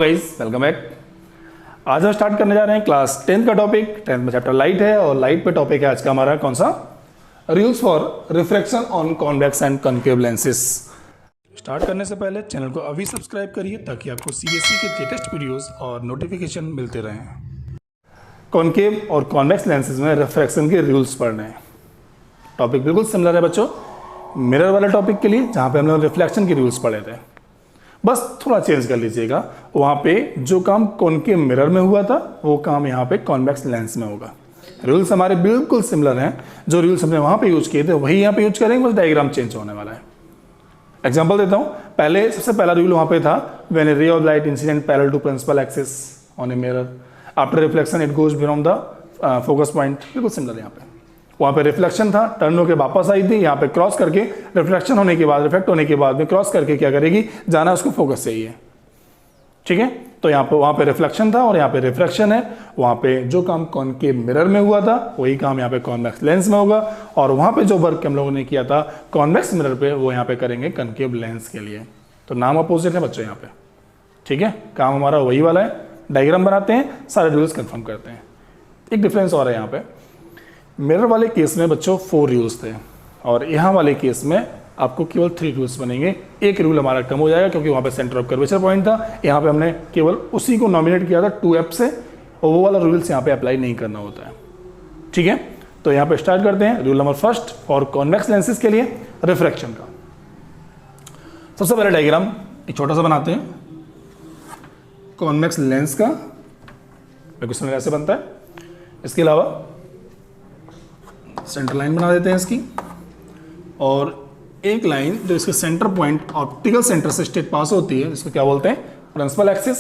Guys, welcome back. आज हम start करने जा रहे हैं क्लास 10th का टॉपिक। 10th में चैप्टर लाइट है और लाइट पे टॉपिक है आज का हमारा कौन सा, rules for refraction on convex and concave lenses. Start करने से पहले चैनल को अभी सब्सक्राइब करिए ताकि आपको सीएससी के लेटेस्ट वीडियोस और नोटिफिकेशन मिलते रहें। कॉन्केव और कॉन्वेक्स लेंसेज में रिफ्रैक्शन के रूल्स पढ़ने हैं। टॉपिक बिल्कुल सिमिलर है बच्चों मिरर वाले टॉपिक के लिए, जहाँ पे हम लोग रिफ्लेक्शन के रूल्स पढ़े थे, बस थोड़ा चेंज कर लीजिएगा। वहाँ पे जो काम कॉन्केव मिरर में हुआ था वो काम यहाँ पे कॉन्वेक्स लेंस में होगा। रूल्स हमारे बिल्कुल सिमिलर हैं, जो रूल्स हमने वहाँ पे यूज किए थे वही यहाँ पे यूज करेंगे, बस डायग्राम चेंज होने वाला है। एग्जांपल देता हूँ। पहले सबसे पहला रूल वहाँ पे था, when a ray of light incident parallel to principal axis on a mirror after reflection it goes beyond the focus point. बिल्कुल सिमिलर यहाँ पे। वहाँ पे रिफ्लेक्शन था, टर्न होकर वापस आई थी, यहाँ पे क्रॉस करके रिफ्लेक्शन होने के बाद, रिफ्लेक्ट होने के बाद में क्रॉस करके क्या करेगी, जाना उसको फोकस से ही है। ठीक है, तो यहाँ पे वहाँ पे रिफ्लेक्शन था और यहाँ पे रिफ्रैक्शन है। वहाँ पे जो काम कॉन्केव मिरर में हुआ था वही काम यहाँ पे कॉन्वेक्स लेंस में होगा, और वहाँ पे जो वर्क हम लोगों ने किया था कॉन्वेक्स मिरर पे वो यहाँ पे करेंगे कॉन्केव लेंस के लिए। तो नाम अपोजिट है बच्चों यहाँ पे। ठीक है, काम हमारा वही वाला है। डायग्राम बनाते हैं, सारे रूल्स कंफर्म करते हैं। एक डिफरेंस और है यहाँ पे, मिरर वाले केस में बच्चों 4 रूल्स थे और यहाँ वाले केस में आपको केवल 3 रूल्स बनेंगे। एक रूल हमारा कम हो जाएगा क्योंकि वहाँ पे सेंटर ऑफ कर्वेचर पॉइंट था, यहाँ पे हमने केवल उसी को नॉमिनेट किया था 2F से, और वो वाला रूल्स यहाँ पे अप्लाई नहीं करना होता है। ठीक है, तो यहाँ पे स्टार्ट करते हैं। Rule number first for convex lenses के लिए रिफ्रैक्शन का। सबसे पहले डायग्राम एक छोटा सा बनाते हैं कॉन्वेक्स लेंस का, क्वेश्चन ऐसे बनता है। इसके अलावा सेंटर लाइन बना देते हैं इसकी, और एक लाइन जो इसके सेंटर पॉइंट ऑप्टिकल सेंटर से स्ट्रेट पास होती है, इसको क्या बोलते हैं, प्रिंसिपल एक्सिस।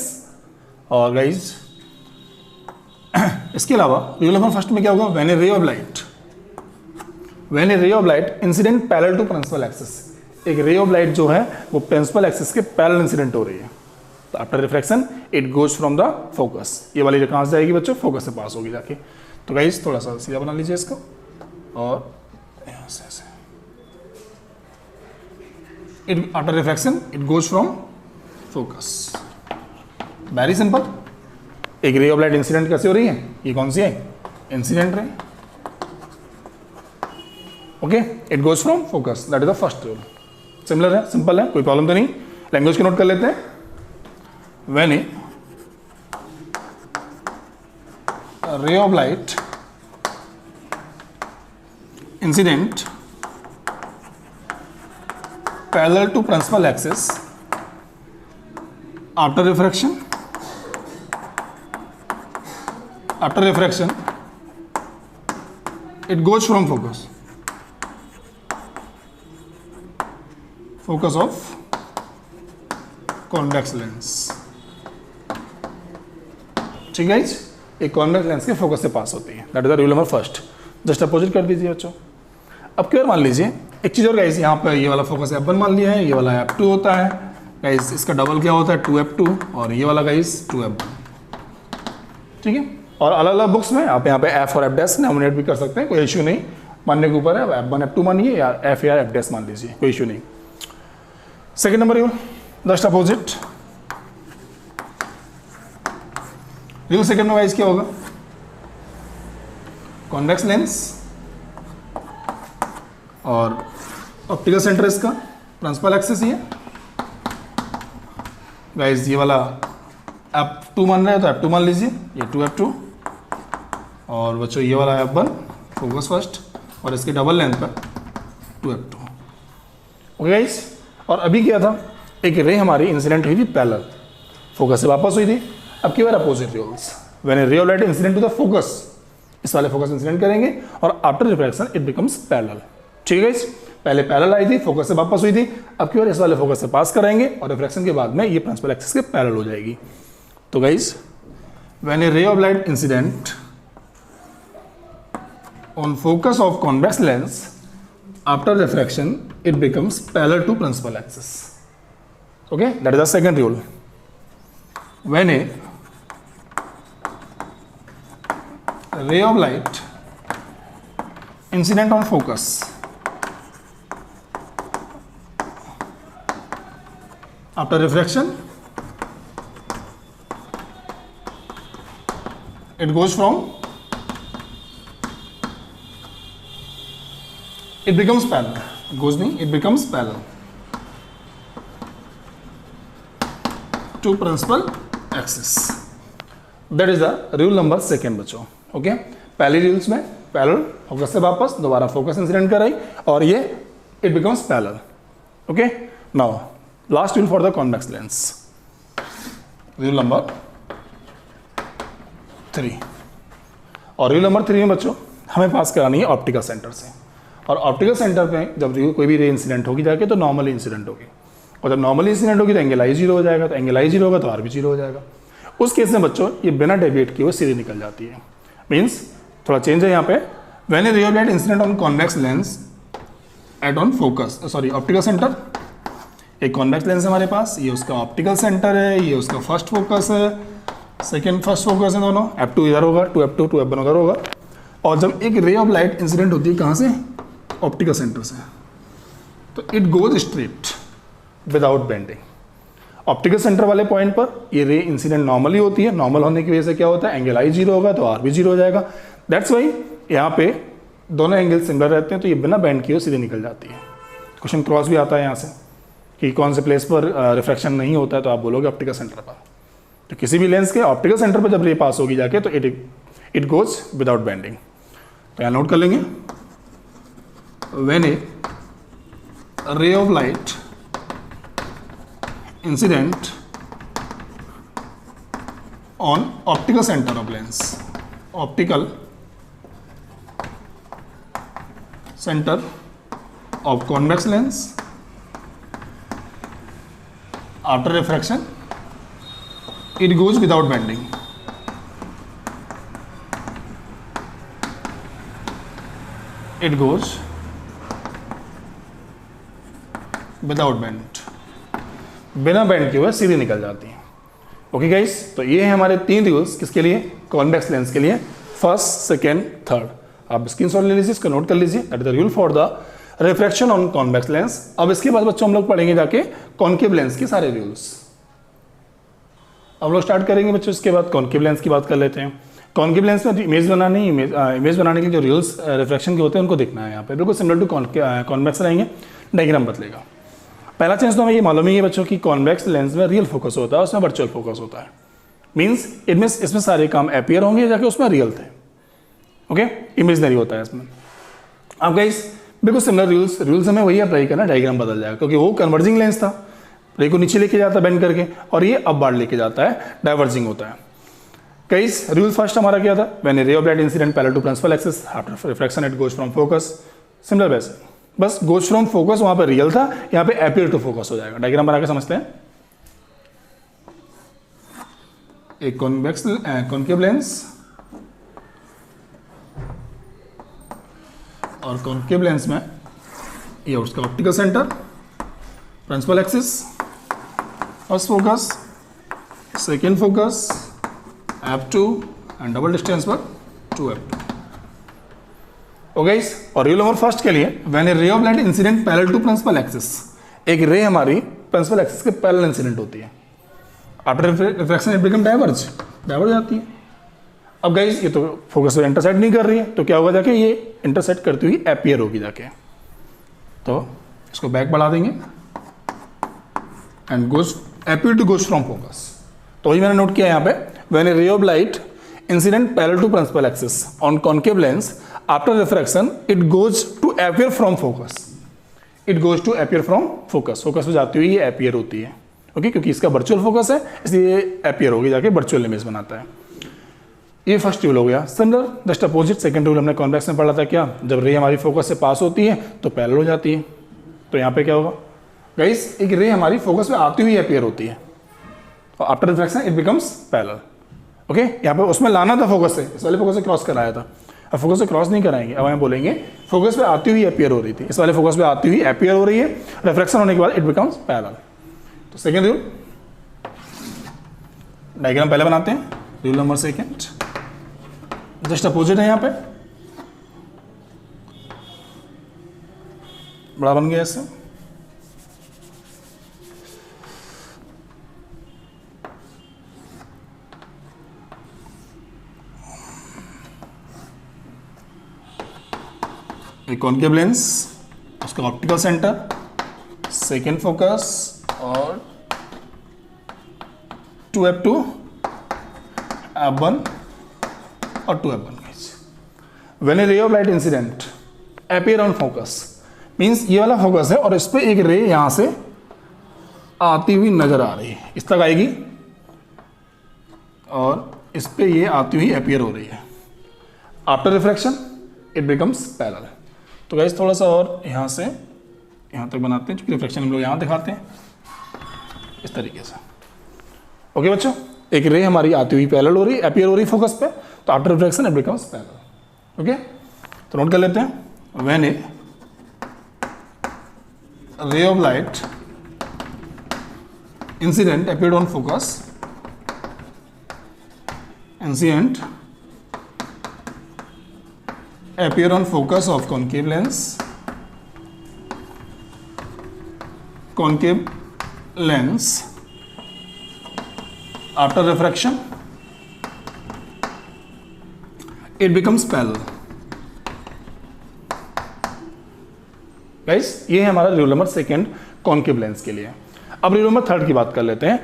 और गाइज इसके अलावा रूल नंबर फर्स्ट में क्या होगा, when a ray of light incident parallel to principal axis. एक रे ऑफ लाइट जो है वो प्रिंसिपल एक्सिस के पैरेलल इंसिडेंट हो रही है, तो after refraction it goes from the focus. ये वाली जो कहाँ से जाएगी बच्चों, फोकस से पास होगी जाके। तो गाइज थोड़ा सा सीधा बना लीजिए इसको, और यहाँ से ऐसे it after refraction it goes from focus. Very simple. एक रे ऑफ लाइट इंसिडेंट कैसे हो रही है, ये कौन सी है, incident ray. Okay, it goes from focus, that is the first rule. Similar है, सिंपल है, कोई प्रॉब्लम तो नहीं। लैंग्वेज को नोट कर लेते हैं। When a ray of light incident parallel to principal axis after refraction it goes from focus of convex lens। ठीक है, एक कॉन्वेक्स लेंस के फोकस से पास होती है, that is the rule number first. Just opposite कर दीजिए बच्चों। अब क्यों मान लीजिए एक चीज़ और गाइस, यहाँ पर ये वाला फोकस F1 मान लिया है, ये वाला F2 होता है गाइस, इसका डबल क्या होता है 2F2, और ये वाला गाइस 2F1। ठीक है, और अलग अलग बुक्स में आप यहाँ पे F और F' नॉमिनेट भी कर सकते हैं, कोई इशू नहीं, मानने के ऊपर है। F1 F2 मानिए या F या F' मान लीजिए, कोई इशू नहीं। Second number rule just opposite. Rule second में गाइस क्या होगा, कॉन्वेक्स लेंस और ऑप्टिकल सेंटर इसका प्रिंसिपल एक्सिस ही है गाइस। ये वाला F2 मान रहे हैं तो F2 मान लीजिए, ये 2F2, और बच्चों ये वाला F1 फोकस फर्स्ट, और इसके डबल लेंथ पर 2F2। ओके गाइस, और अभी क्या था, एक रे हमारी इंसिडेंट हुई थी पैरेलल, फोकस से वापस हुई थी। अब की बार opposite rules, when a ray of light incident to the focus, इस वाले फोकस इंसिडेंट करेंगे और after refraction it becomes parallel. ठीक है, पहले पैरेलल आई थी, फोकस से वापस हुई थी, अब की बार इस वाले फोकस से पास कराएंगे और रिफ्रैक्शन के बाद में ये प्रिंसिपल एक्सिस के पैरेलल हो जाएगी। तो guys when a ray of light incident on focus of convex lens after refraction it becomes parallel to principal axis. Okay, that is the second rule. When a ray of light incident on focus after refraction it goes from, it becomes parallel, goes नहीं, it becomes parallel to principal axis. That is the rule number 2 बच्चों. Okay, पहली rules में parallel focus से वापस दोबारा focus incident कराई और ये it becomes parallel. Okay, now last rule for the convex lens, rule number 3. और rule number 3 में बच्चों हमें पास करानी है ऑप्टिकल सेंटर से, और ऑप्टिकल सेंटर पे जब कोई भी रे इंसिडेंट होगी जाके तो नॉर्मली इंसिडेंट होगी, और जब नॉर्मली इंसिडेंट होगी तो एंगल आई 0 हो जाएगा, तो एंगल आई 0 होगा तो आर भी 0 हो जाएगा. उस केस में बच्चों ये बिना डेविएट किए हुए सीधे निकल जाती है. मीन्स थोड़ा चेंज है यहाँ पे. When a ray of light incident on convex lens at on focus, sorry optical centre, एक कॉन्वेक्स लेंस है हमारे पास, ये उसका ऑप्टिकल सेंटर है, ये उसका फर्स्ट फोकस है, सेकेंड फर्स्ट फोकस है दोनों, F2 इधर होगा, 2F2 2F1 उधर होगा. और जब एक रे ऑफ लाइट इंसिडेंट होती है कहाँ से, ऑप्टिकल सेंटर से, तो it goes straight without bending. Optical centre वाले पॉइंट पर ये रे इंसिडेंट नॉर्मली होती है, नॉर्मल होने की वजह से क्या होता है, एंगल आई 0 होगा तो आर भी 0 हो जाएगा. दैट्स वाई यहाँ पे दोनों एंगल सिमिलर रहते हैं, तो ये बिना बेंड किए सीधे निकल जाती है. क्वेश्चन क्रॉस भी आता है यहाँ से कि कौन से प्लेस पर रिफ्रैक्शन नहीं होता है, तो आप बोलोगे ऑप्टिकल सेंटर पर. तो किसी भी लेंस के ऑप्टिकल सेंटर पर जब रे पास होगी जाके तो इट गोज विदाउट बेंडिंग. तो यहाँ नोट कर लेंगे, when a ray of light incident on optical center of lens, optical center of convex lens after refraction, it goes without bending. It goes without bend, बिना bend के हुए सीधे निकल जाती है. ओके गाइस, तो ये है हमारे 3 रूल्स किसके लिए, कॉन्वेक्स लेंस के लिए, फर्स्ट, सेकेंड, थर्ड. आप स्क्रीनशॉट ले लीजिए, इसको नोट कर लीजिए. That is the rule for the refraction on convex lens. अब इसके बाद बच्चों हम लोग पढ़ेंगे जाके कॉन्केव लेंस के सारे रूल्स. हम लोग स्टार्ट करेंगे बच्चों, इसके बाद कॉन्केव लेंस की बात कर लेते हैं. कॉन्केव लेंस में इमेज बनाने के जो रूल्स रिफ्रैक्शन के होते हैं उनको देखना है. यहाँ पे बिल्कुल सिमिलर टू कॉन्वेक्स रहेंगे, डायग्राम बदलेगा. पहला चीज़ तो हमें ये मालूम ही है बच्चों की कॉन्वेक्स लेंस में रियल फोकस होता है, उसमें वर्चुअल फोकस होता है. मीन्स इसमें सारे काम अपीयर होंगे जाके उसमें रियल थे. ओके, इमेजनरी होता है इसमें. अब गाइस बिल्कुल सिमिलर रूल्स हमें वही अप्लाई करना, डायग्राम बदल जाएगा क्योंकि वो कन्वर्जिंग लेंस था, रे को नीचे लेके जाता है बेंड करके, और ये अपवार्ड लेके जाता है, डाइवर्जिंग होता है. गाइस रूल फर्स्ट हमारा क्या था, when a ray of light incident parallel to principal axis after refraction it goes from focus. Similar वैसे बस गोज फ्रॉम फोकस वहां पर रियल था, यहां पे अपीयर टू फोकस हो जाएगा. डायग्राम बना के समझते हैं. एक कॉन्केव लेंस और कॉन्केव लेंस में ये उसका optical centre, principal axis, first focus, second focus, F2 and double distance पर 2F2. गाइस, और रूल नंबर फर्स्ट के लिए when a ray of light incident parallel to principal axis, एक ray हमारी प्रिंसिपल एक्सिस के पैरेलल इंसिडेंट होती है, after refraction it become diverge जाती है. अब गाइस ये तो फोकस से इंटरसेक्ट नहीं कर रही है, तो क्या होगा जाके ये इंटरसेक्ट करती हुई अपीयर होगी जाके. तो इसको बैक बढ़ा देंगे and goes appear to goes from focus. तो वही मैंने नोट किया यहाँ पे, when a ray of light incident parallel to principal axis on concave lens after refraction it goes to appear from focus. It goes to appear from focus, focus पे जाती हुई ये अपीयर होती है. ओके, क्योंकि इसका वर्चुअल फोकस है इसलिए अपीयर होगी जाके वर्चुअल इमेज बनाता है. ये फर्स्ट रूल हो गया. Similar just opposite second rule हमने कॉन्वेक्स में पढ़ा था. क्या, जब रे हमारी फोकस से पास होती है तो पैरेलल हो जाती है. तो यहाँ पे क्या होगा गाइस, एक रे हमारी फोकस में आती हुई अपीयर होती है और after refraction it becomes parallel. Okay, यहाँ पे उसमें लाना था फोकस से, इस वाले फोकस से क्रॉस कराया था. अब फोकस से क्रॉस नहीं कराएंगे, अब हम बोलेंगे फोकस पे आती हुई अपीयर हो रही थी, इस वाले फोकस पे आती हुई अपीयर हो रही है, रिफ्रैक्शन होने के बाद इट बिकम्स पैरेलल. तो सेकंड रूल, डायग्राम पहले बनाते हैं. Rule number second just opposite है, यहाँ पे बड़ा बन गया इससे. एक कॉन्केव लेंस, उसका ऑप्टिकल सेंटर, सेकेंड फोकस और 2f2, f1 और 2f1। When a ray of light incident appear on focus, means ये वाला फोकस है और इस पर एक रे यहां से आती हुई नजर आ रही है, इस तक आएगी और इस पे ये आती हुई अपीयर हो रही है। After refraction it becomes parallel. तो गाइस थोड़ा सा और यहाँ से यहाँ तक बनाते हैं, क्योंकि रिफ्रैक्शन हम लोग यहाँ दिखाते हैं इस तरीके से। ओके बच्चों, एक रे हमारी आती हुई पैरेलल हो रही, अपीयर हो रही फोकस पे, तो after refraction it becomes parallel. Okay, तो नोट कर लेते हैं। When a ray of light incident appeared on focus, incident appear on focus of concave lens, concave lens after refraction it becomes parallel। Guys ये है हमारा rule number second concave lens के लिए। अब रूल नंबर थर्ड की बात कर लेते हैं।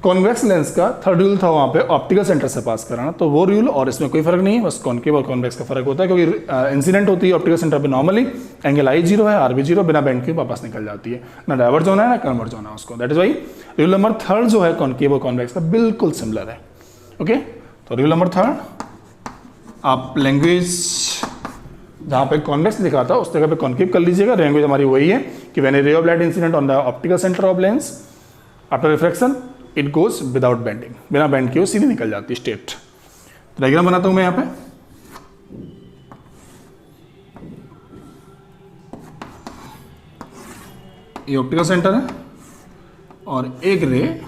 कॉन्वेक्स लेंस का थर्ड रूल था वहाँ पे ऑप्टिकल सेंटर से पास कराना, तो वो रूल और इसमें कोई फर्क नहीं है, बस कॉन्केव और कॉन्वेक्स का फर्क होता है, क्योंकि इंसिडेंट होती है ऑप्टिकल सेंटर पे नॉर्मली, एंगल आई 0 है, आर भी 0, बिना बेंड के वापस निकल जाती है, ना डाइवर्ज होना है ना कन्वर्ज होना है उसको। That is why rule number third जो है कॉन्केव और कॉन्वेक्स का बिल्कुल सिमिलर है। ओके, तो रूल नंबर थर्ड, आप लैंग्वेज जहाँ पे कॉन्वेक्स लिखा था उस जगह पे कॉन्केव कर लीजिएगा। लैंग्वेज हमारी वही है कि when a ray of light incident on the optical centre of lens after refraction it goes without bending, बिना बेंड के वो सीधी निकल जाती स्ट्रेट। डायग्राम बनाता हूं मैं यहां पे। ये ऑप्टिकल सेंटर है और एक रे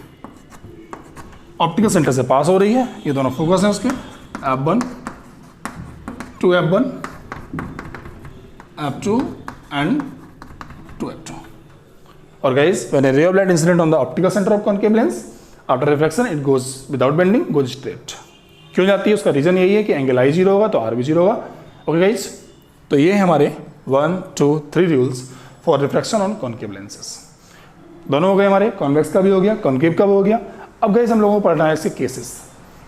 ऑप्टिकल सेंटर से पास हो रही है, ये दोनों फोकस हैं उसके, f1 2f1 f2 and 2f2। और guys when a ray of light incident on the optical centre of concave lens after refraction it goes without bending, goes straight. क्यों जाती है? उसका रीजन यही है कि एंगल आई 0 होगा तो आर भी 0 होगा। ओके गाइस, तो ये है हमारे 1 2 3 rules for refraction on concave lenses. दोनों हो गए हमारे, कॉन्वेक्स का भी हो गया, कॉन्केव का भी हो गया। अब गाइस हम लोगों को पढ़ना है इसके केसेस।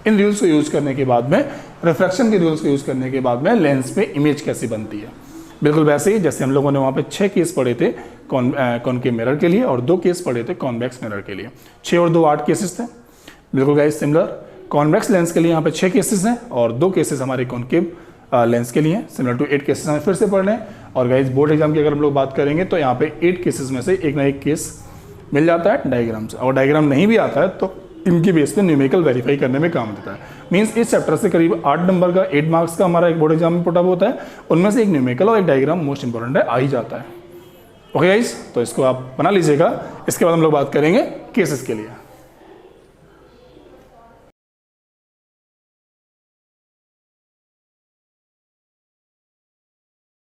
इन रूल्स को यूज करने के बाद में, रिफ्रैक्शन के रूल्स को यूज करने के बाद में लेंस पे इमेज कैसी बनती है, बिल्कुल वैसे ही जैसे हम लोगों ने वहाँ पे 6 केस पढ़े थे कॉन्केव मिरर के लिए और 2 केस पढ़े थे कॉन्वेक्स मिरर के लिए। 6 और 2 8 केसेस थे, बिल्कुल गाइस सिमिलर। कॉन्वेक्स लेंस के लिए यहाँ पे 6 केसेस हैं और 2 केसेस हमारे कॉन्केव लेंस के लिए हैं। सिमिलर टू 8 केसेस हमें फिर से पढ़ रहे हैं। और गाइस बोर्ड एग्जाम की अगर हम लोग बात करेंगे तो यहाँ पे 8 केसेस में से एक ना एक केस मिल जाता है डायग्राम से, और डायग्राम नहीं भी आता है तो इनकी बेस पे न्यूमेरिकल वेरीफाई करने में काम देता है। मींस इस चैप्टर से करीब 8 नंबर का 8 मार्क्स का हमारा एक बोर्ड एग्जाम में पुट अप होता है, उनमें से एक न्यूमेरिकल और एक डायग्राम मोस्ट इंपॉर्टेंट है, आ ही जाता है। ओके गाइस, तो इसको आप बना लीजिएगा। इसके बाद हम लोग बात करेंगे केसेस के लिए।